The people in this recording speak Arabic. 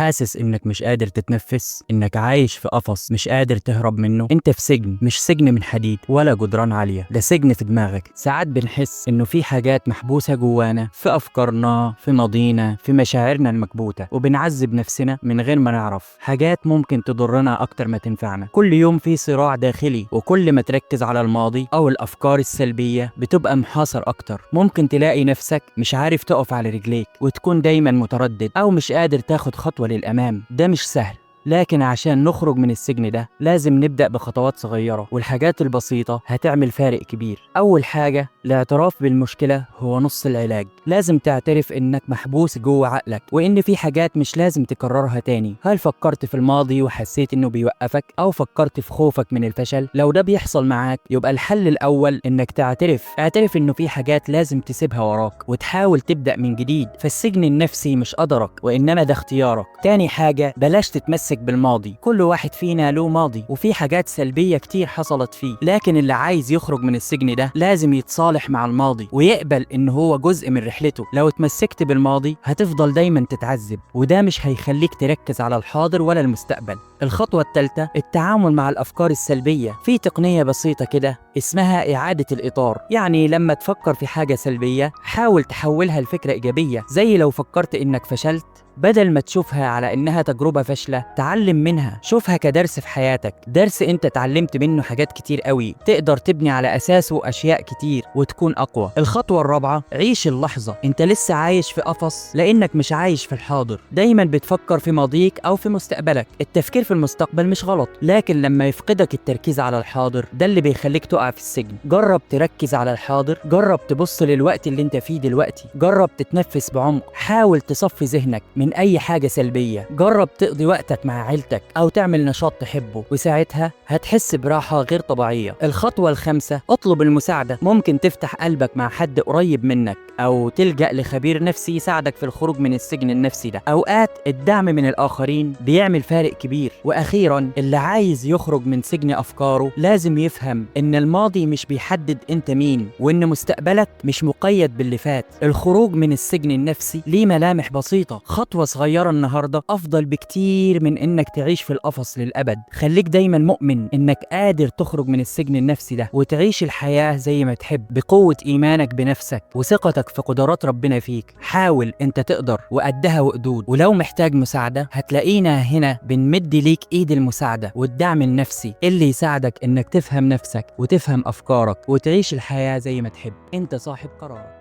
حاسس انك مش قادر تتنفس، انك عايش في قفص مش قادر تهرب منه؟ انت في سجن، مش سجن من حديد ولا جدران عالية، ده سجن في دماغك. ساعات بنحس انه في حاجات محبوسة جوانا، في افكارنا، في ماضينا، في مشاعرنا المكبوتة، وبنعذب نفسنا من غير ما نعرف. حاجات ممكن تضرنا اكتر ما تنفعنا. كل يوم في صراع داخلي، وكل ما تركز على الماضي او الافكار السلبية بتبقى محاصر اكتر. ممكن تلاقي نفسك مش عارف تقف على رجليك، وتكون دايما متردد او مش قادر تاخد خطوة للأمام. ده مش سهل، لكن عشان نخرج من السجن ده لازم نبدأ بخطوات صغيرة، والحاجات البسيطة هتعمل فارق كبير. أول حاجة، الاعتراف بالمشكلة هو نص العلاج. لازم تعترف إنك محبوس جوه عقلك، وإن في حاجات مش لازم تكررها تاني. هل فكرت في الماضي وحسيت إنه بيوقفك، أو فكرت في خوفك من الفشل؟ لو ده بيحصل معاك يبقى الحل الأول إنك اعترف إنه في حاجات لازم تسيبها وراك وتحاول تبدأ من جديد. فالسجن النفسي مش قدرك، وإنما ده اختيارك. تاني حاجة، بلاش تتمسك بالماضي. كل واحد فينا له ماضي، وفي حاجات سلبية كتير حصلت فيه، لكن اللي عايز يخرج من السجن ده لازم يتصالح مع الماضي ويقبل ان هو جزء من رحلته. لو اتمسكت بالماضي هتفضل دايما تتعذب، وده مش هيخليك تركز على الحاضر ولا المستقبل. الخطوة الثالثة، التعامل مع الأفكار السلبية. في تقنية بسيطة كده اسمها إعادة الإطار. يعني لما تفكر في حاجة سلبية حاول تحولها لفكرة إيجابية. زي لو فكرت إنك فشلت، بدل ما تشوفها على إنها تجربة فاشلة، تعلم منها. شوفها كدرس في حياتك، درس أنت اتعلمت منه حاجات كتير قوي تقدر تبني على أساسه أشياء كتير وتكون أقوى. الخطوة الرابعة، عيش اللحظة. أنت لسه عايش في قفص لأنك مش عايش في الحاضر. دايما بتفكر في ماضيك أو في مستقبلك. التفكير في المستقبل مش غلط، لكن لما يفقدك التركيز على الحاضر ده اللي بيخليك تقع في السجن. جرب تركز على الحاضر، جرب تبص للوقت اللي انت فيه دلوقتي، جرب تتنفس بعمق، حاول تصفي ذهنك من اي حاجة سلبية، جرب تقضي وقتك مع عيلتك او تعمل نشاط تحبه، وساعتها هتحس براحة غير طبيعية. الخطوة الخامسة، اطلب المساعدة. ممكن تفتح قلبك مع حد قريب منك، او تلجأ لخبير نفسي يساعدك في الخروج من السجن النفسي ده. اوقات الدعم من الاخرين بيعمل فارق كبير. واخيرا، اللي عايز يخرج من سجن افكاره لازم يفهم ان الماضي مش بيحدد انت مين، وان مستقبلك مش مقيد باللي فات. الخروج من السجن النفسي ليه ملامح بسيطة. خطوة صغيرة النهاردة افضل بكتير من انك تعيش في القفص للابد. خليك دايما مؤمن انك قادر تخرج من السجن النفسي ده وتعيش الحياة زي ما تحب، بقوة ايمانك بنفسك وثقتك في قدرات ربنا فيك. حاول، انت تقدر، وقدها وقدود. ولو محتاج مساعدة هتلاقينا هنا بنمد ليك ايد المساعدة والدعم النفسي اللي يساعدك انك تفهم نفسك وتفهم افكارك وتعيش الحياة زي ما تحب. انت صاحب قرارك.